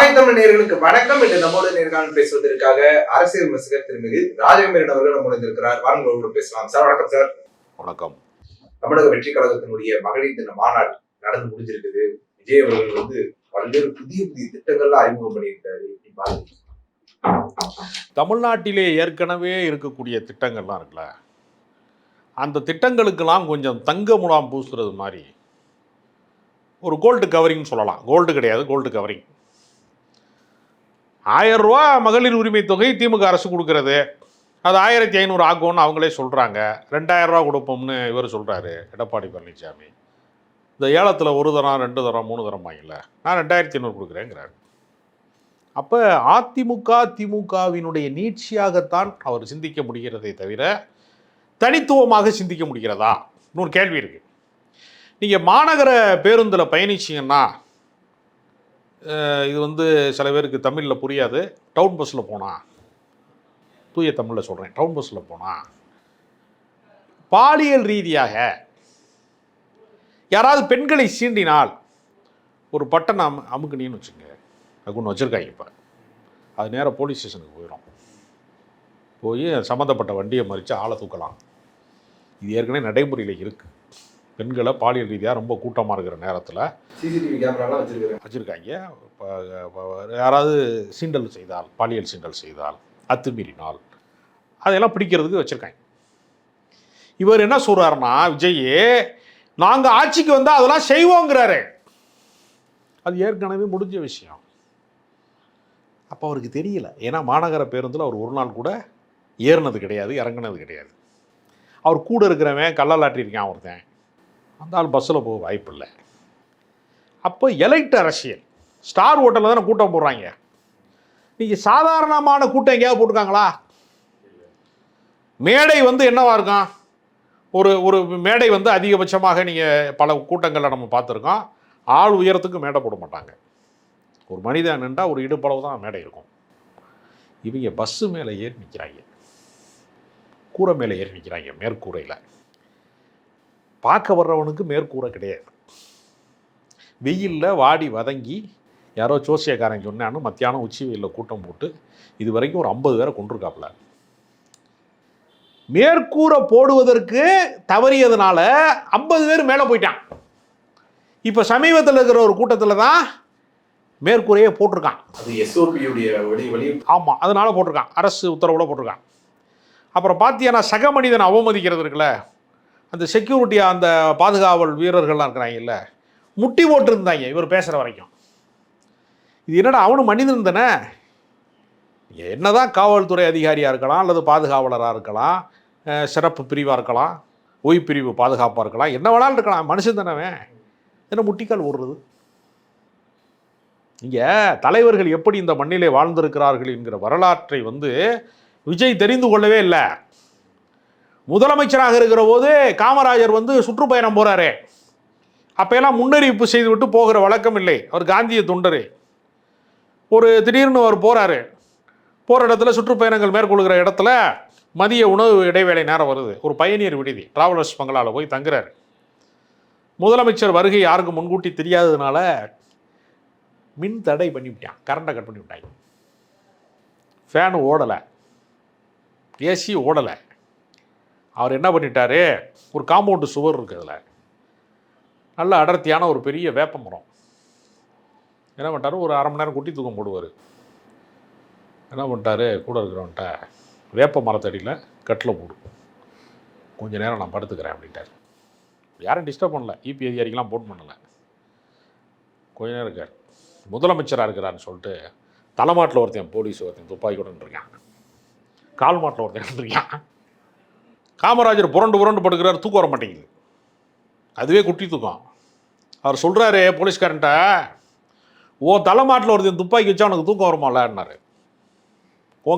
தாய் தமிழ் நேயர்களுக்கு வணக்கம். என்று நம்மோடு நேர்காணல் பேசுவதற்காக அரசியல் விமர்சகர் திருமதி ராஜகம்பீரன் அவர்கள் நம்முடன் இருக்கிறார். வாருங்களோடு பேசலாம். சார் வணக்கம். சார் வணக்கம். தமிழக வெற்றி கழகத்தினுடைய மகளிர் தின மாநாடு நடந்து முடிஞ்சிருக்குது. விஜய் அவர்கள் பல்வேறு புதிய புதிய திட்டங்கள்லாம் அறிமுகம் பண்ணியிருக்காரு. தமிழ்நாட்டிலே ஏற்கனவே இருக்கக்கூடிய திட்டங்கள்லாம் இருக்குல்ல, அந்த திட்டங்களுக்கெல்லாம் கொஞ்சம் தங்க முலாம் பூசுறது மாதிரி ஒரு கோல்டு கவரிங் சொல்லலாம். கோல்டு கிடையாது, கோல்டு கவரிங். 1000 ரூபா மகளிர் உரிமை தொகை திமுக அரசு கொடுக்கறது, அது 1500 ஆகும்னு அவங்களே சொல்கிறாங்க. 2000 ரூபா கொடுப்போம்னு இவர் சொல்கிறாரு, எடப்பாடி பழனிசாமி. இந்த ஏலத்தில் 1 தரம் 2 தரம் 3 தரம் வாங்கல, நான் 2500 கொடுக்குறேங்கிறாரு. அப்போ அதிமுக திமுகவினுடைய நீட்சியாகத்தான் அவர் சிந்திக்க முடிகிறதே தவிர தனித்துவமாக சிந்திக்க முடிகிறதா இன்னொரு கேள்வி இருக்குது. நீங்கள் மாநகர பேருந்தில் பயணிச்சிங்கன்னா, இது சில பேருக்கு தமிழில் புரியாது. டவுன் பஸ்ஸில் போனால், தூய தமிழில் சொல்கிறேன், டவுன் பஸ்ஸில் போனால் பாலியல் ரீதியாக யாராவது பெண்களை சீண்டினால் ஒரு பட்டன் அமுக்குனின்னு வச்சுங்க, அது ஒன்று வச்சுருக்காங்க. இப்போ அது நேராக போலீஸ் ஸ்டேஷனுக்கு போய் சம்மந்தப்பட்ட வண்டியை மறித்து ஆளை தூக்கலாம். இது ஏற்கனவே நடைமுறையில் இருக்குது. பெண்களை பாலியல் ரீதியாக ரொம்ப கூட்டமாக இருக்கிற நேரத்தில் சிசிடிவி கேமராலாம் வச்சுருக்காங்க. யாராவது சீண்டல் செய்தால், பாலியல் சீண்டல் செய்தால், அத்துமீறினால் அதையெல்லாம் பிடிக்கிறதுக்கு வச்சுருக்காங்க. இவர் என்ன சொல்கிறாருன்னா, விஜய் நாங்கள் ஆட்சிக்கு வந்தால் அதெல்லாம் செய்வோங்கிறாரு. அது ஏற்கனவே முடிஞ்ச விஷயம். அப்போ அவருக்கு தெரியல. ஏன்னா மாநகர பேருந்தில் அவர் ஒரு நாள் கூட ஏறினது கிடையாது, இறங்கினது கிடையாது. அவர் கூட இருக்கிறவன் கள்ளலாட்டிருக்கான் ஒருத்தன், அந்த ஆள் பஸ்ஸில் போக வாய்ப்பு இல்லை. அப்போ எலைட் அரசியல், ஸ்டார் ஹோட்டலில் தானே கூட்டம் போடுறாங்க. நீங்கள் சாதாரணமான கூட்டம் எங்கேயாவது போட்டிருக்காங்களா? மேடை என்னவா இருக்கும்? ஒரு மேடை அதிகபட்சமாக நீங்கள் பல கூட்டங்களில் நம்ம பார்த்துருக்கோம், ஆள் உயரத்துக்கு மேடை போட மாட்டாங்க. ஒரு மனிதன் நின்றால் ஒரு இடுப்பளவு தான் மேடை இருக்கும். இவங்க பஸ்ஸு மேலே ஏறி நிற்கிறாங்க, கூரை மேலே ஏறி நிற்கிறாங்க, மேற்கூரையில். பார்க்க வர்றவனுக்கு மேற்கூரை கிடையாது. வெயிலில் வாடி வதங்கி யாரோ ஜோசியக்காரன் சொன்னான்னு மத்தியானம் உச்சி வெயிலில் கூட்டம் போட்டு இது வரைக்கும் ஒரு 50 பேரை கொண்டிருக்காப்புல. மேற்கூரை போடுவதற்கு தவறியதுனால 50 பேர் மேலே போயிட்டான். இப்போ சமீபத்தில் இருக்கிற ஒரு கூட்டத்தில் தான் மேற்கூரையே போட்டிருக்கான். அது எஸ்ஓபியுடைய வழி. ஆமாம், அதனால போட்டிருக்கான், அரசு உத்தரவில் போட்டிருக்கான். அப்புறம் பார்த்தீங்கன்னா சக மனிதனை அவமதிக்கிறது இருக்குல்ல, அந்த செக்யூரிட்டி, அந்த பாதுகாவல் வீரர்கள்லாம் இருக்கிறாங்கல்ல, முட்டி போட்டுருந்தாங்க இவர் பேசுகிற வரைக்கும். இது என்னடா, அவனும் மனிதன் தானே. என்ன தான் காவல்துறை அதிகாரியாக இருக்கலாம், அல்லது பாதுகாவலராக இருக்கலாம், சிறப்பு பிரிவாக இருக்கலாம், ஓய்வு பிரிவு பாதுகாப்பாக இருக்கலாம், என்ன வேணாலும் இருக்கலாம், மனுஷன் தானே. என்ன முட்டிக்கால் ஓடுறது? இங்கே தலைவர்கள் எப்படி இந்த மண்ணிலே வாழ்ந்திருக்கிறார்கள் என்கிற வரலாற்றை விஜய் தெரிந்து கொள்ளவே இல்லை. முதலமைச்சராக இருக்கிற போது காமராஜர் சுற்றுப்பயணம் போகிறாரு. அப்போல்லாம் முன்னறிவிப்பு செய்துவிட்டு போகிற வழக்கம் இல்லை. அவர் காந்திய தொண்டர். திடீர்னு அவர் போகிறாரு. போகிற இடத்துல, சுற்றுப்பயணங்கள் மேற்கொள்கிற இடத்துல மதிய உணவு இடைவேளை நேரம் வருது. ஒரு பயணியர் விடுதி, டிராவலர்ஸ் பங்களாவில் போய் தங்குறாரு. முதலமைச்சர் வருகை யாருக்கு முன்கூட்டி தெரியாததுனால மின் தடை பண்ணிவிட்டான், கரண்டை கட் பண்ணி விட்டாங்க. ஃபேனு ஓடலை, ஏசி ஓடலை. அவர் என்ன பண்ணிட்டாரு, ஒரு காம்பவுண்டு சுவர் இருக்குது, அதில் நல்ல அடர்த்தியான ஒரு பெரிய வேப்ப மரம். என்ன பண்ணிட்டாரு, ஒரு அரை மணி நேரம் குட்டி தூக்கம் போடுவார். என்ன பண்ணிட்டாரு, கூட இருக்கிறவன்ட்ட வேப்ப மரத்தடியில் கட்டில் போடு, கொஞ்சம் நேரம் நான் படுத்துக்கிறேன் அப்படின்ட்டார். யாரும் டிஸ்டர்ப் பண்ணல, இபி அதிகாரிக்கெலாம் போன் பண்ணலை. கொஞ்ச நேரம் இருக்கார். முதலமைச்சராக இருக்கிறான்னு சொல்லிட்டு தலைமாட்டில் ஒருத்தன் போலீஸ் ஒருத்தன் துப்பாக்கி கூட இருக்கான், கால் மாட்டில் ஒருத்தன் இருக்கான். காமராஜர் புரண்டு படுக்கிறார், தூக்கம் வர மாட்டேங்குது. அதுவே குட்டி தூக்கம். அவர் சொல்கிறாரு போலீஸ்காரன்ட்ட, தலைமாட்டில் ஒருத்தன் துப்பாக்கி வச்சா அவனுக்கு தூக்கம் வருமானாரு,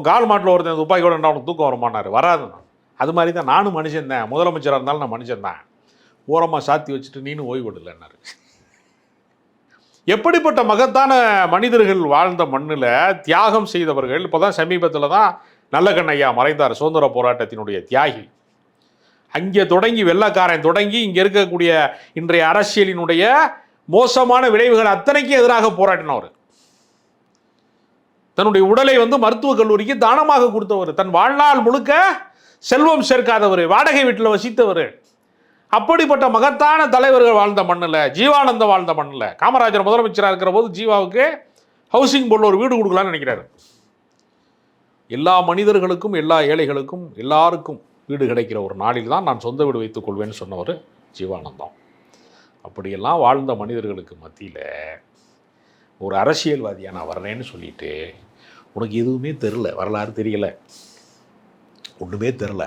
கால் மாட்டில் ஒருத்தன் துப்பாக்கி கூட அவனுக்கு தூக்கம் வருமானாரு. வராதுண்ணா. அது மாதிரி தான் நானும் மனுஷன்தான், முதலமைச்சராக இருந்தாலும் நான் மனுஷன்தான், ஓரமாக சாத்தி வச்சுட்டு நீனும் ஓய்வு விடலைன்னாரு. எப்படிப்பட்ட மகத்தான மனிதர்கள் வாழ்ந்த மண்ணில் தியாகம் செய்தவர்கள். இப்போ தான் சமீபத்தில் தான் நல்லகண்ணையா மறைந்தார், சுதந்திர போராட்டத்தினுடைய தியாகி. அங்கே தொடங்கி, வெள்ளக்காரன் தொடங்கி இங்கே இருக்கக்கூடிய இன்றைய அரசியலினுடைய மோசமான விளைவுகள் அத்தனைக்கும் எதிராக போராடினவர். தன்னுடைய உடலை வந்து மருத்துவக் கல்லூரிக்கு தானமாக கொடுத்தவர், தன் வாழ்நாள் முழுக்க செல்வம் சேர்க்காதவர், வாடகை வீட்டில் வசித்தவர். அப்படிப்பட்ட மகத்தான தலைவர்கள் வாழ்ந்த மண்ணில், ஜீவானந்தம் வாழ்ந்த மண்ணில், காமராஜர் முதலமைச்சராக இருக்கிற போது ஜீவாவுக்கு ஹவுசிங் போர்டில் ஒரு வீடு கொடுக்கலான்னு நினைக்கிறாரு. எல்லா மனிதர்களுக்கும், எல்லா ஏழைகளுக்கும், எல்லாருக்கும் வீடு கிடைக்கிற ஒரு நாளில் தான் நான் சொந்த வீடு வைத்துக் கொள்வேன்னு சொன்னவர் ஜீவானந்தம். அப்படியெல்லாம் வாழ்ந்த மனிதர்களுக்கு மத்தியில் ஒரு அரசியல்வாதியாக நான் வர்றேன்னு சொல்லிட்டு, உனக்கு எதுவுமே தெரில, வரலாறு தெரியல, ஒன்றுமே தெரில.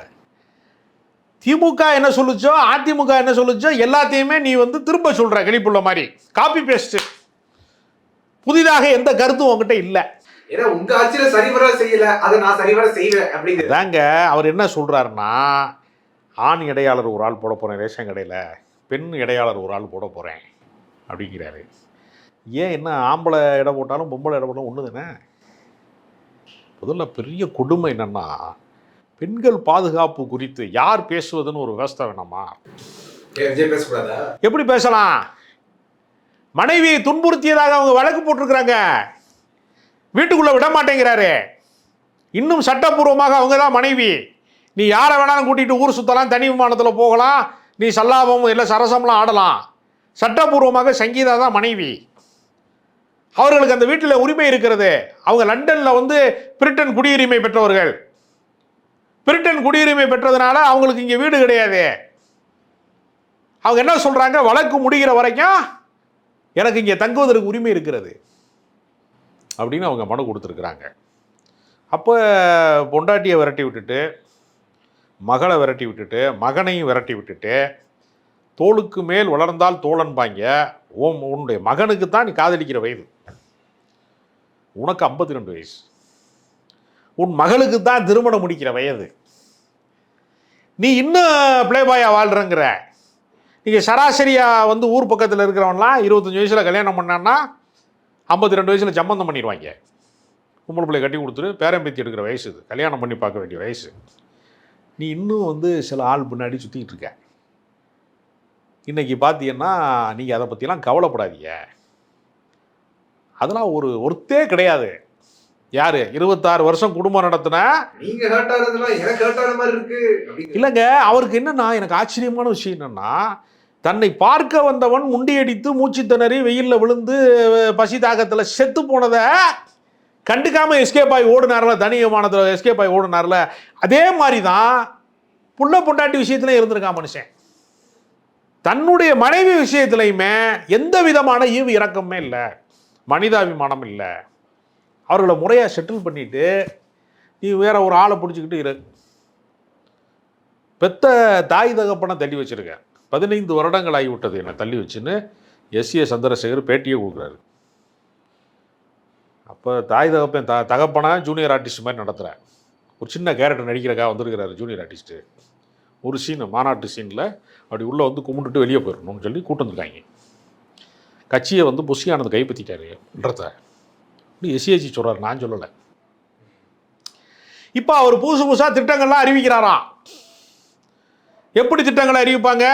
திமுக என்ன சொல்லுச்சோ, அதிமுக என்ன சொல்லுச்சோ எல்லாத்தையுமே நீ வந்து திரும்ப சொல்கிற, கிளிப்புள்ள மாதிரி காப்பி பேஸ்ட்டு. புதிதாக எந்த கருத்தும் உங்ககிட்ட இல்லை. ஏன்னா உங்க ஆட்சியில சரிவர செய்யல, அதை நான் சரிவர செய்வேன் அப்படிங்கிறது தாங்க. அவர் என்ன சொல்றாருன்னா, ஆண் இடையாளர் ஒரு ஆள் போட போறேன் ரேஷன் கடையில், பெண் இடையாளர் ஒரு ஆள் போட போறேன் அப்படிங்கிறாரு. ஏன் என்ன ஆம்பளை இடம் போட்டாலும் பொம்பளை இடம் போட்டாலும் ஒன்று தானே? முதல்ல பெரிய கொடுமை என்னன்னா, பெண்கள் பாதுகாப்பு குறித்து யார் பேசுவதுன்னு ஒரு விவஸ்தை வேணாமா? பேசக்கூடாதா? எப்படி பேசலாம்? மனைவியை துன்புறுத்தியதாக அவங்க வழக்கு போட்டிருக்கிறாங்க, வீட்டுக்குள்ள விட மாட்டேங்கிறாரு. இன்னும் சட்டப்பூர்வமாக அவங்க தான் மனைவி. நீ யாரை வேணாலும் கூட்டிகிட்டு ஊர் சுற்றலாம், தனி விமானத்தில் போகலாம், நீ சல்லாபம் இல்லை சரசம்லாம் ஆடலாம். சட்டப்பூர்வமாக சங்கீதா தான் மனைவி. அவர்களுக்கு அந்த வீட்டில் உரிமை இருக்கிறது. அவங்க லண்டனில் வந்து பிரிட்டன் குடியுரிமை பெற்றவர்கள். பிரிட்டன் குடியுரிமை பெற்றதுனால அவங்களுக்கு இங்கே வீடு கிடையாது. அவங்க என்ன சொல்கிறாங்க, வழக்கு முடிகிற வரைக்கும் எனக்கு இங்கே தங்குவதற்கு உரிமை இருக்கிறது அப்படின்னு அவங்க மனு கொடுத்துருக்குறாங்க. அப்போ பொண்டாட்டியை விரட்டி விட்டுட்டு, மகளை விரட்டி விட்டுட்டு, மகனையும் விரட்டி விட்டுட்டு, தோளுக்கு மேல் வளர்ந்தால் தோழன்பாங்க. உன்னுடைய மகனுக்கு தான் நீ காதலிக்கிற வயது, உனக்கு 52 வயசு. உன் மகளுக்கு தான் திருமணம் முடிக்கிற வயது. நீ இன்னும் பிளேபாயா வாழ்கிறங்கிற. நீங்கள் சராசரியாக வந்து ஊர் பக்கத்தில் இருக்கிறவன்லாம் 25 வயசில் கல்யாணம் பண்ணான்னா 52 வயசில் சம்பந்தம் பண்ணிடுவாங்க. பொம்பளை பிள்ளை கட்டி கொடுத்துட்டு பேரம்பேத்தி எடுக்கிற வயசு இது, கல்யாணம் பண்ணி பார்க்க வேண்டிய வயசு. நீ இன்னும் வந்து சில ஆள் பின்னாடி சுற்றிக்கிட்டு இருக்க. இன்றைக்கி பார்த்தீங்கன்னா நீங்கள் அதை பற்றிலாம் கவலைப்படாதீங்க. அதெல்லாம் ஒருத்தே கிடையாது. யார் 26 வருஷம் குடும்பம் நடத்தின நீங்க ஹர்ட்டானதெல்லாம் எனக்கு ஹர்ட்டான மாதிரி இருக்கு இல்லைங்க. அவருக்கு என்னன்னா, எனக்கு ஆச்சரியமான விஷயம் என்னன்னா, தன்னை பார்க்க வந்தவன் முண்டியடித்து மூச்சு திணறி வெயிலில் விழுந்து பசி தாகத்தில் செத்து போனதை கண்டுக்காம எஸ்கேப் ஆகி ஓடுனார்ல, தனி விமானத்தில் எஸ்கேப் ஆகி ஓடுனார்ல, அதே மாதிரி தான் புள்ள பொண்டாட்டி விஷயத்துல இருந்திருக்கான் மனுஷன். தன்னுடைய மனைவி விஷயத்துலையுமே எந்த விதமான ஈவு இறக்கமே இல்லை, மனிதாபிமானம் இல்லை. அவர்களை முறையாக செட்டில் பண்ணிவிட்டு நீ வேற ஒரு ஆளை பிடிச்சிக்கிட்டு இரு. பெத்த தாய் தகப்பனை தள்ளி வச்சுருக்க. 15 வருடங்கள் ஆகிவிட்டது என்னை தள்ளி வச்சுன்னு எஸ்.ஏ. சந்திரசேகர் பேட்டியே கொடுக்குறாரு. அப்போ தாய் தகப்பன் தகப்பனை ஜூனியர் ஆர்டிஸ்ட் மாதிரி நடத்துகிறேன். ஒரு சின்ன கேரக்டர் நடிக்கிறக்காக வந்திருக்கிறாரு ஜூனியர் ஆர்டிஸ்ட்டு. ஒரு சீன், மாநாட்டு சீனில் அப்படி உள்ளே வந்து கும்பிட்டுட்டு வெளியே போயிடணும்னு சொல்லி கூட்டு வந்துருக்காங்க. கட்சியை வந்து புஷியானது கைப்பற்றிட்டாருன்றத எஸ்ஏஜி சொல்கிறார், நான் சொல்லலை. இப்போ அவர் புதுசாக திட்டங்கள்லாம் அறிவிக்கிறாராம். எப்படி திட்டங்களை அறிவிப்பாங்க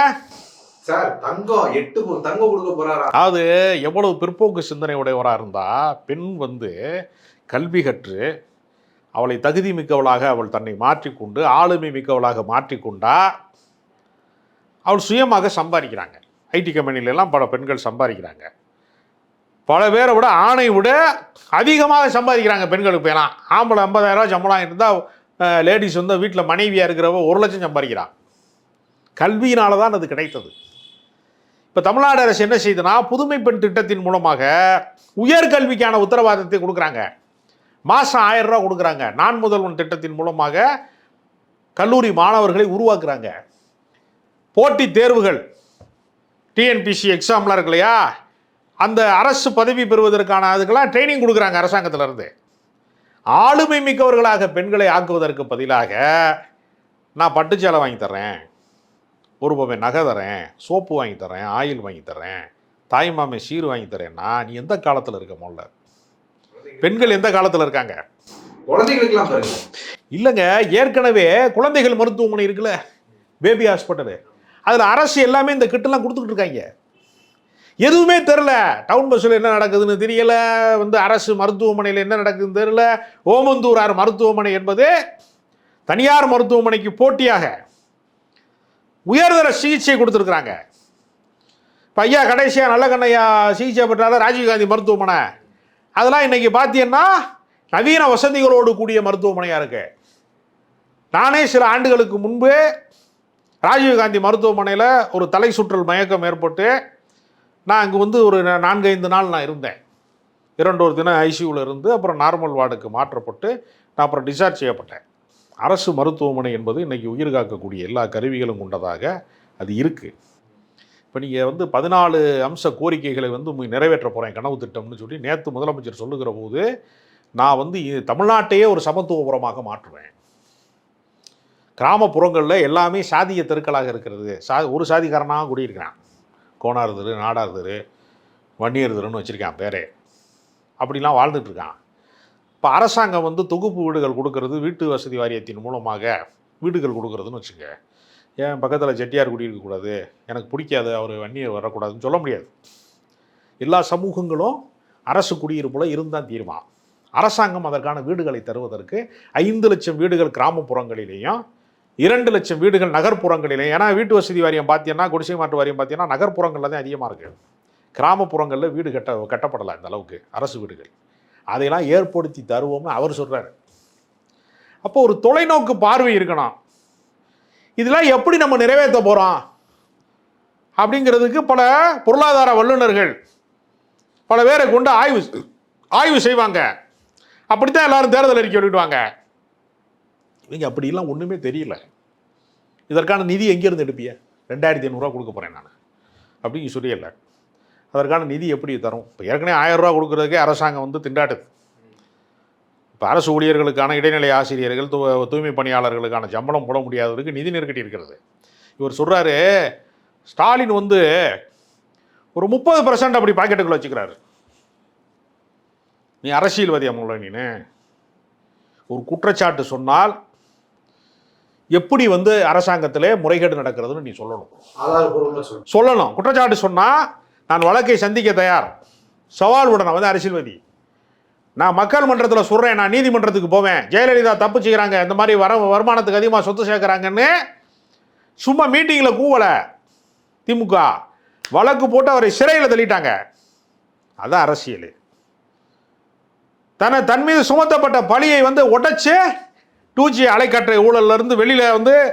சார்? தங்கம் 8 தங்கம் கொடுக்க போறாரா? அதாவது எவ்வளவு பிற்போக்கு சிந்தனை உடையவராக இருந்தால், பெண் வந்து கல்வி கற்று அவளை தகுதி மிக்கவளாக அவள் தன்னை மாற்றிக்கொண்டு ஆளுமை மிக்கவளாக மாற்றிக்கொண்டா அவள் சுயமாக சம்பாதிக்கிறாங்க. ஐடி கம்பெனிலெல்லாம் பல பெண்கள் சம்பாதிக்கிறாங்க. பல பேரை விட ஆணை விட அதிகமாக சம்பாதிக்கிறாங்க பெண்களுக்கு. பேலாம் ஆம்பளை 50,000 சம்பளம் இருந்தால் லேடிஸ் வந்து வீட்டில் மனைவியாக இருக்கிறவ 1 லட்சம் சம்பாதிக்கிறான். கல்வியினால தான் அது கிடைத்தது. இப்போ தமிழ்நாடு அரசு என்ன செய்யுதுன்னா, புதுமை பெண் திட்டத்தின் மூலமாக உயர்கல்விக்கான உத்தரவாதத்தை கொடுக்குறாங்க. மாதம் 1000 ரூபா கொடுக்குறாங்க. நான் முதல்வன் திட்டத்தின் மூலமாக கல்லூரி மாணவர்களை உருவாக்குறாங்க. போட்டித் தேர்வுகள், டிஎன்பிசி எக்ஸாம்லாம் இருக்கு இல்லையா, அந்த அரசு பதவி பெறுவதற்கான அதுக்கெல்லாம் ட்ரைனிங் கொடுக்குறாங்க அரசாங்கத்திலேருந்து. ஆளுமை மிக்கவர்களாக பெண்களை ஆக்குவதற்கு பதிலாக நான் பட்டுச்சேலை வாங்கி தர்றேன், ஒரு பொம்மை நகை தரேன், சோப்பு வாங்கி தரேன், ஆயில் வாங்கி தரேன், தாய்மாமே சீர் வாங்கி தரேன்னா நீ எந்த காலத்தில் இருக்க? முதல்ல பெண்கள் எந்த காலத்தில் இருக்காங்க? குழந்தைகளுக்கெல்லாம் பாருங்க. இல்லைங்க, ஏற்கனவே குழந்தைகள் மருத்துவமனை இருக்குல்ல, பேபி ஹாஸ்பிட்டலு, அதில் அரசு எல்லாமே இந்த கிட்டெல்லாம் கொடுத்துக்கிட்டு இருக்காங்க. எதுவுமே தெரில. டவுன் பஸ்ஸில் என்ன நடக்குதுன்னு தெரியல, அரசு மருத்துவமனையில் என்ன நடக்குதுன்னு தெரியல. ஓமந்தூரார் மருத்துவமனை என்பது தனியார் மருத்துவமனைக்கு போட்டியாக உயர்தர சிகிச்சை கொடுத்துருக்குறாங்க. இப்போ ஐயா கடைசியாக நல்ல கண்ணையா சிகிச்சை பெற்றால ராஜீவ்காந்தி மருத்துவமனை, அதெல்லாம் இன்றைக்கி பார்த்தீங்கன்னா நவீன வசதிகளோடு கூடிய மருத்துவமனையாக இருக்கு. நானே சில ஆண்டுகளுக்கு முன்பு ராஜீவ்காந்தி மருத்துவமனையில் ஒரு தலை சுற்றல் மயக்கம் ஏற்பட்டு நான் அங்கே ஒரு 4-5 நாள் நான் இருந்தேன். 2 தினம் ஐசியூவில் இருந்து அப்புறம் நார்மல் வார்டுக்கு மாற்றப்பட்டு நான் அப்புறம் டிஸ்சார்ஜ் செய்யப்பட்டேன். அரசு மருத்துவமனை என்பது இன்றைக்கி உயிர் காக்கக்கூடிய எல்லா கருவிகளும் கொண்டதாக அது இருக்குது. இப்போ நீங்கள் 14 அம்ச கோரிக்கைகளை நிறைவேற்ற போகிறேன் கனவு திட்டம்னு சொல்லி நேற்று முதலமைச்சர் சொல்லுகிற போது நான் தமிழ்நாட்டையே ஒரு சமத்துவபுரமாக மாற்றுவேன். கிராமப்புறங்களில் எல்லாமே சாதிய தெருக்களாக இருக்கிறது. ஒரு சாதிக்காரனாக குடியிருக்கிறான். கோனார் தெரு, நாடார் தெரு, வன்னியர் தெருன்னு வச்சுருக்கான் பேரே. அப்படிலாம் வாழ்ந்துட்டுருக்கான். இப்போ அரசாங்கம் தொகுப்பு வீடுகள் கொடுக்கறது, வீட்டு வசதி வாரியத்தின் மூலமாக வீடுகள் கொடுக்குறதுன்னு வச்சுங்க. ஏன் பக்கத்தில் செட்டியார் குடியிருக்கக்கூடாது, எனக்கு பிடிக்காது, அவர் வன்னியர் வரக்கூடாதுன்னு சொல்ல முடியாது. எல்லா சமூகங்களும் அரசு குடியிருப்பில் இருந்தால் தீருமா. அரசாங்கம் அதற்கான வீடுகளை தருவதற்கு 5 லட்சம் வீடுகள் கிராமப்புறங்களிலேயும் 2 லட்சம் வீடுகள் நகர்ப்புறங்களிலேயும். ஏன்னா வீட்டு வசதி வாரியம் பார்த்தீங்கன்னா, குடிசை மாற்று வாரியம் பார்த்தீங்கன்னா நகர்ப்புறங்களில் தான் அதிகமாக இருக்குது. கிராமப்புறங்களில் வீடு கட்டப்படலை இந்த அளவுக்கு அரசு வீடுகள். அதையெல்லாம் ஏற்படுத்தி தருவோம்னு அவர் சொல்கிறார். அப்போ ஒரு தொலைநோக்கு பார்வை இருக்கணும். இதெல்லாம் எப்படி நம்ம நிறைவேற்ற போகிறோம் அப்படிங்கிறதுக்கு பல பொருளாதார வல்லுநர்கள் பல பேரை கொண்டு ஆய்வு செய்வாங்க. அப்படித்தான் எல்லாரும் தேர்தல் அறிக்கை வெளியிடுவாங்க. இவங்க அப்படிலாம் ஒன்றுமே தெரியல. இதற்கான நிதி எங்கேருந்து எடுப்பிய? 2500 ரூபா கொடுக்க போகிறேன் நான் அப்படிங்க சொல்லியல. அதற்கான நிதி எப்படி தரும்? இப்போ ஏற்கனவே 1000 ரூபா கொடுக்குறதுக்கே அரசாங்கம் திண்டாட்டுது. இப்போ அரசு ஊழியர்களுக்கான இடைநிலை ஆசிரியர்கள், தூய்மை பணியாளர்களுக்கான சம்பளம் போட முடியாததுக்கு நிதி நெருக்கடி இருக்கிறது. இவர் சொல்கிறாரு, ஸ்டாலின் ஒரு 30% அப்படி பாக்கெட்டுக்குள்ள வச்சுக்கிறாரு. நீ அரசியல்வாதியா முல்ல? நீனு ஒரு குற்றச்சாட்டு சொன்னால் எப்படி அரசாங்கத்திலே முறைகேடு நடக்கிறதுன்னு நீ சொல்லணும். குற்றச்சாட்டு சொன்னால் நான் வழக்கை சந்திக்க தயார். சவால் விட நான் அரசியல்வாதி. நான் மக்கள் மன்றத்தில் சொல்கிறேன், நான் நீதிமன்றத்துக்கு போவேன். ஜெயலலிதா தப்பு செய்கிறாங்க, இந்த மாதிரி வருமானத்துக்கு அதிகமாக சொத்து சேர்க்குறாங்கன்னு சும்மா மீட்டிங்கில் கூவலை திமுக. வழக்கு போட்டு அவரை சிறையில் தள்ளிட்டாங்க. அதுதான் அரசியல். தன் மீது சுமத்தப்பட்ட பழியை உடைச்சு 2G அலைக்கற்றை ஊழலிருந்து வெளியில்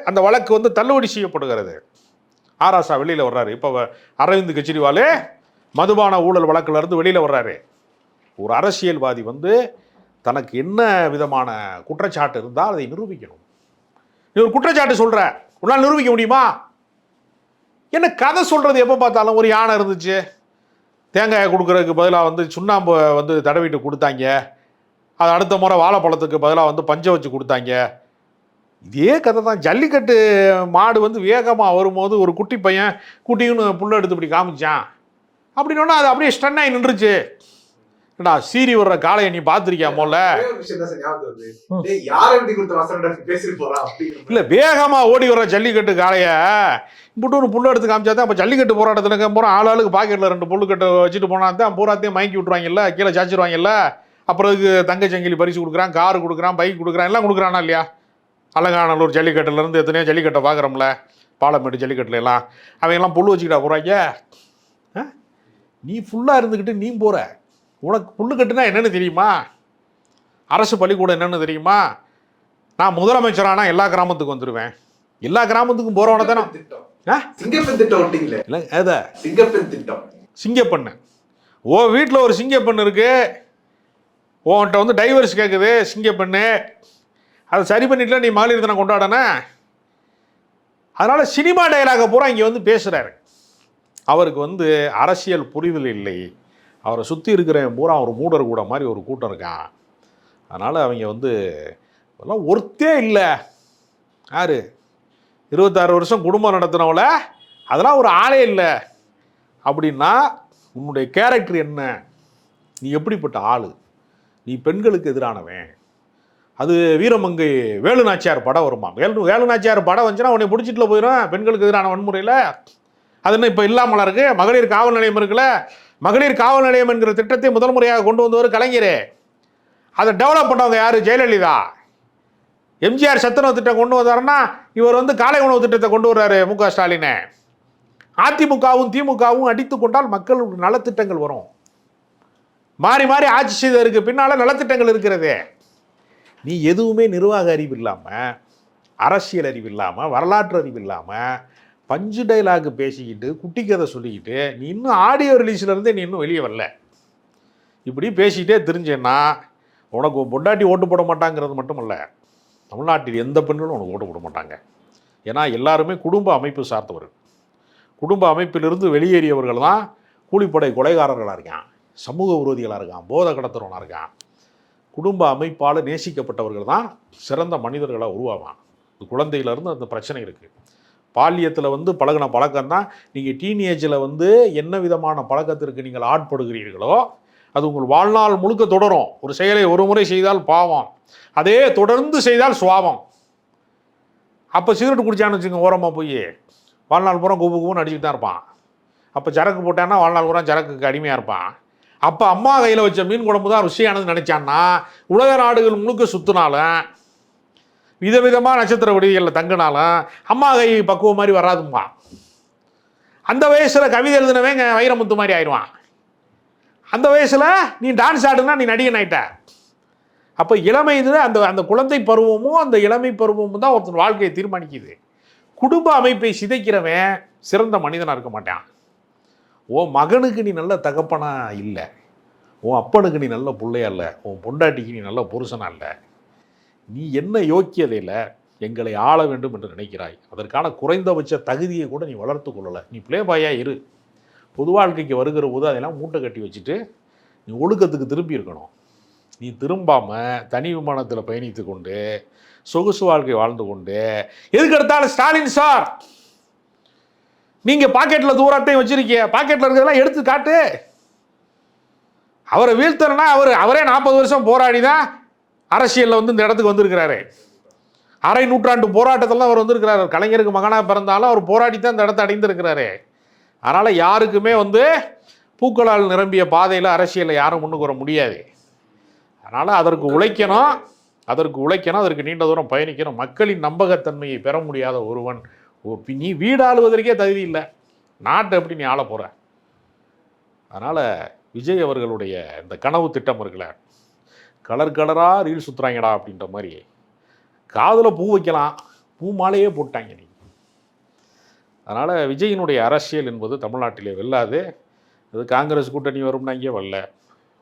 அந்த வழக்கு தள்ளுபடி செய்யப்படுகிறது. ஆராசா வெளியில் வர்றாரு. இப்போ அரவிந்த் கெஜ்ரிவால் மதுபான ஊழல் வழக்கிலிருந்து வெளியில் வர்றாரு. ஒரு அரசியல்வாதி தனக்கு என்ன விதமான குற்றச்சாட்டு இருந்தால் அதை நிரூபிக்கணும். நீ ஒரு குற்றச்சாட்டு சொல்கிற, உன்னால் நிரூபிக்க முடியுமா? என்ன கதை சொல்கிறது? எப்போ பார்த்தாலும் ஒரு யானை இருந்துச்சு, தேங்காயை கொடுக்குறதுக்கு பதிலாக சுண்ணாம்பு தடவிட்டு கொடுத்தாங்க. அது அடுத்த முறை வாழைப்பழத்துக்கு பதிலாக பஞ்சை வச்சு கொடுத்தாங்க. இதே கதை தான். ஜல்லிக்கட்டு மாடு வேகமாக வரும்போது ஒரு குட்டி பையன் குட்டின்னு புல்லை எடுத்து இப்படி காமிச்சான். அப்படின்னா அது அப்படியே ஸ்டன் ஆகி நின்றுச்சு. ஏடா சீரி வர்ற காளையை நீ பார்த்துருக்கியா? போல இல்லை, வேகமாக ஓடி வர்ற ஜல்லிக்கட்டு காளையை இப்படி ஒரு புல்லை எடுத்து காமிச்சா தான். அப்போ ஜல்லிக்கட்டு போராட்டத்தில் போகிற ஆளுக்கு பாக்கெட்டில் 2 புல்லுக்கட்டை வச்சுட்டு போனால் தான் பூராத்தையும் மயக்கி விட்ருவாங்கல்ல, கீழே சாச்சிடுவாங்கல்ல. அப்புறம் இதுக்கு தங்கச்சங்கிலி பரிசு கொடுக்குறான், காரு கொடுக்குறான், பைக் கொடுக்குறான், எல்லாம் கொடுக்குறானா இல்லையா? அலங்காநல்லூர் ஜல்லிக்கட்டுலேருந்து எத்தனையோ ஜல்லிக்கட்டை பார்க்குறோம்ல, பாலமேடு ஜல்லிக்கட்டுல எல்லாம் அவங்கெல்லாம் புல் வச்சுக்கிட்டா போகிறாங்க. நீ ஃபுல்லாக இருந்துக்கிட்டு நீ போகிற. உனக்கு புல்லு கட்டுனா என்னென்னு தெரியுமா? அரசு பள்ளிக்கூடம் என்னென்னு தெரியுமா? நான் முதலமைச்சரானா எல்லா கிராமத்துக்கும் வந்துடுவேன். எல்லா கிராமத்துக்கும் போகிறவன தானே சிங்கப்பெண்ணு. ஓ வீட்டில் ஒரு சிங்கப்பெண்ணு இருக்குது, உன்கிட்ட டைவர்ஸ் கேட்குது சிங்கப்பெண்ணு, அதை சரி பண்ணிட்டுல நீ மகளிர் தினம் கொண்டாடன. அதனால் சினிமா டைலாக பூரா இங்கே பேசுகிறாரு. அவருக்கு அரசியல் புரிதல் இல்லை. அவரை சுற்றி இருக்கிற பூரா ஒரு மூடர் கூட மாதிரி ஒரு கூட்டம் இருக்கான். அதனால் அவங்க இதெல்லாம் ஒர்த்தே இல்லை. யார் 26 வருஷம் குடும்பம் நடத்தினவள அதெல்லாம் ஒரு ஆளே இல்லை அப்படின்னா உன்னுடைய கேரக்டர் என்ன? நீ எப்படிப்பட்ட ஆள்? நீ பெண்களுக்கு எதிரானவன். அது வீரமங்கை வேலுநாச்சியார் படம் வருமா? வேலுநாச்சியார் படம் வந்துச்சுன்னா உன்னை பிடிச்சிட்டுல போயிடும். பெண்களுக்கு எதிரான வன்முறையில் அது என்ன இப்போ இல்லாமல் இருக்கு? மகளிர் காவல் நிலையம் இருக்குல்ல, மகளிர் காவல் நிலையம் என்கிற திட்டத்தை முதல் முறையாக கொண்டு வந்தவர் கலைஞர். அதை டெவலப் பண்ணவங்க யார்? ஜெயலலிதா. எம்ஜிஆர் சத்துணவு திட்டம் கொண்டு வந்தாருன்னா இவர் வந்து காலை உணவு திட்டத்தை கொண்டு வர்றாரு மு.க. ஸ்டாலின். அதிமுகவும் திமுகவும் அடித்து கொண்டால் மக்களுக்கு நலத்திட்டங்கள் வரும். மாறி மாறி ஆட்சி செய்ததற்கு பின்னால் நலத்திட்டங்கள் இருக்கிறது. நீ எதுவுமே நிர்வாக அறிவு இல்லாமல், அரசியல் அறிவு இல்லாமல், வரலாற்று அறிவு இல்லாமல், பஞ்சு டைலாக் பேசிக்கிட்டு குட்டி கதை சொல்லிக்கிட்டு நீ இன்னும் ஆடியோ ரிலீஸ்லேருந்தே நீ இன்னும் வெளியே வரல. இப்படி பேசிக்கிட்டே தெரிஞ்சேன்னா உனக்கு பொண்டாட்டி ஓட்டு போட மாட்டாங்கிறது மட்டும் இல்லை, தமிழ்நாட்டில் எந்த பெண்களும் உனக்கு ஓட்டு போட மாட்டாங்க. ஏன்னா எல்லாருமே குடும்ப அமைப்பு சார்ந்தவர்கள். குடும்ப அமைப்பிலிருந்து வெளியேறியவர்கள் தான் கூலிப்படை கொலைகாரர்களாக இருக்கான், சமூக விரோதிகளாக இருக்கான், போதை கடத்துறவனாக இருக்கான். குடும்ப அமைப்பால் நேசிக்கப்பட்டவர்கள் தான் சிறந்த மனிதர்களாக உருவாவான். குழந்தையிலேருந்து அந்த பிரச்சனை இருக்குது. பாலியத்தில் வந்து பழகின பழக்கம் தான் நீங்கள் டீனேஜில் வந்து என்ன விதமான பழக்கத்திற்கு நீங்கள் ஆட்படுகிறீர்களோ அது உங்கள் வாழ்நாள் முழுக்க தொடரும். ஒரு செயலை ஒரு முறை செய்தால் பாவம், அதே தொடர்ந்து செய்தால் சுவாபம். அப்போ சிகரெட் குடிச்சான்னு வச்சுக்கோங்க, ஓரமாக போய் வாழ்நாள் பூரா குப்பு குப்புன்னு அடிச்சுட்டு தான் இருப்பான். அப்போ சரக்கு போட்டான்னா வாழ்நாள் பூரா சரக்குக்கு அடிமையாக இருப்பான். அப்போ அம்மா கையில் வச்ச மீன் குழம்பு தான் ருசியானது நினச்சான்னா உலக நாடுகள் முழுக்க சுற்றினாலும் விதவிதமாக நட்சத்திர விடுதிகளில் தங்கினாலும் அம்மா கை பக்குவம் மாதிரி வராதும்மா. அந்த வயசில் கவிதை எழுதினவங்க வைரமுத்து மாதிரி ஆயிடுவான். அந்த வயசில் நீ டான்ஸ் ஆடுனா நீ நடிகன் ஆயிட்ட. அப்போ இளமை இது அந்த அந்த குழந்தை பருவமும் அந்த இளமை பருவமும் தான் ஒருத்தன் வாழ்க்கையை தீர்மானிக்குது. குடும்ப அமைப்பை சிதைக்கிறவன் சிறந்த மனிதனாக இருக்க மாட்டான். உன் மகனுக்கு நீ நல்ல தகப்பனா இல்லை, உன் அப்பனுக்கு நீ நல்ல பிள்ளையா இல்லை, உன் பொண்டாட்டிக்கு நீ நல்ல புருஷனா இல்லை. நீ என்ன யோக்கியதையில் எங்களை ஆள வேண்டும் என்று நினைக்கிறாய்? அதற்கான குறைந்தபட்ச தகுதியை கூட நீ வளர்த்து கொள்ளலை. நீ பிளேபாயாக இரு. பொது வாழ்க்கைக்கு வருகிற போது அதெல்லாம் மூட்டை கட்டி வச்சுட்டு நீ ஒழுக்கத்துக்கு திரும்பி இருக்கணும். நீ திரும்பாமல் தனி விமானத்தில் பயணித்து கொண்டு சொகுசு வாழ்க்கை வாழ்ந்து கொண்டு எதுக்கு எடுத்தாலும் ஸ்டாலின் சார் நீங்கள் பாக்கெட்டில் தூரத்தையும் வச்சுருக்கீங்க, பாக்கெட்டில் இருக்கிறதெல்லாம் எடுத்து காட்டு. அவரை வீழ்த்தனா அவரே 40 வருஷம் போராடி தான் அரசியலில் வந்து இந்த இடத்துக்கு வந்திருக்கிறாரு. அரை நூற்றாண்டு போராட்டத்தெல்லாம் அவர் வந்திருக்கிறாரு. கலைஞருக்கு மகனாக பிறந்தாலும் அவர் போராடி தான் இந்த இடத்தை அடைந்திருக்கிறாரு. அதனால் யாருக்குமே வந்து பூக்களால் நிரம்பிய பாதையில் அரசியலில் யாரும் முன்னுக்கு வர முடியாது. அதனால் அதற்கு உழைக்கணும், அதற்கு நீண்ட தூரம் பயணிக்கணும். மக்களின் நம்பகத்தன்மையை பெற முடியாத ஒருவன் நீ வீடாளுவதற்கே தகுதி இல்லை, நாட்டை எப்படி நீ ஆள போகிற? அதனால் விஜய் அவர்களுடைய இந்த கனவு திட்டம் இருக்குல்ல, கலர் கலராக ரீல் சுற்றுறாங்கடா அப்படின்ற மாதிரி காதில் பூ வைக்கலாம், பூ மாலையே போட்டாங்க நீ. அதனால் விஜயினுடைய அரசியல் என்பது தமிழ்நாட்டிலே வெல்லாது. அது காங்கிரஸ் கூட்டணி வரும்னாங்கே வரல,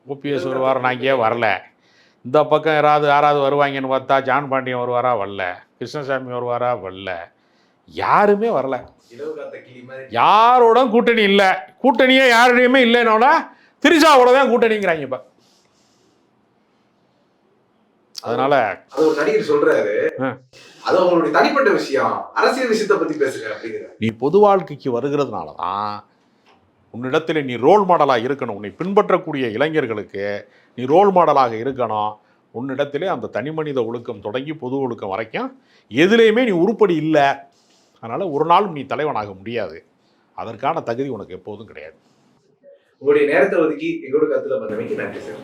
ஓபிஎஸ் வருவார்னாங்கே வரல, இந்த பக்கம் யாராவது வருவாங்கன்னு பார்த்தா ஜான் பாண்டியன் வருவாரா வரல, கிருஷ்ணசாமி வருவாரா வரல, யாருமே வரல. யாரோட கூட்டணி இல்லை, கூட்டணியே யாருடையுமே இல்லைன்னோட திரிசாவோட தான் கூட்டணிங்கிறாங்க இப்போ. அதனால அது ஒரு நடிகர் சொல்றாரு, அது அவங்களுடைய தனிப்பட்ட விஷயம், அரசியல் விஷயத்தை பத்தி பேசுங்க அப்படிங்கிற. நீ பொது வாழ்க்கைக்கு வருகிறதுனால தான் உன்னிடத்தில் நீ ரோல் மாடலாக இருக்கணும். உன்னை பின்பற்றக்கூடிய இளைஞர்களுக்கு நீ ரோல் மாடலாக இருக்கணும். உன்னிடத்திலே அந்த தனி மனித ஒழுக்கம் தொடங்கி பொது ஒழுக்கம் வரைக்கும் எதுலேயுமே நீ உருப்படி இல்லை. அதனால் ஒரு நாளும் நீ தலைவனாக முடியாது. அதற்கான தகுதி உனக்கு எப்போதும் கிடையாது. உங்களுடைய நேரத்தை ஒதுக்கி எங்களோட கருத்துல பண்ணமைக்கு நன்றி சார்.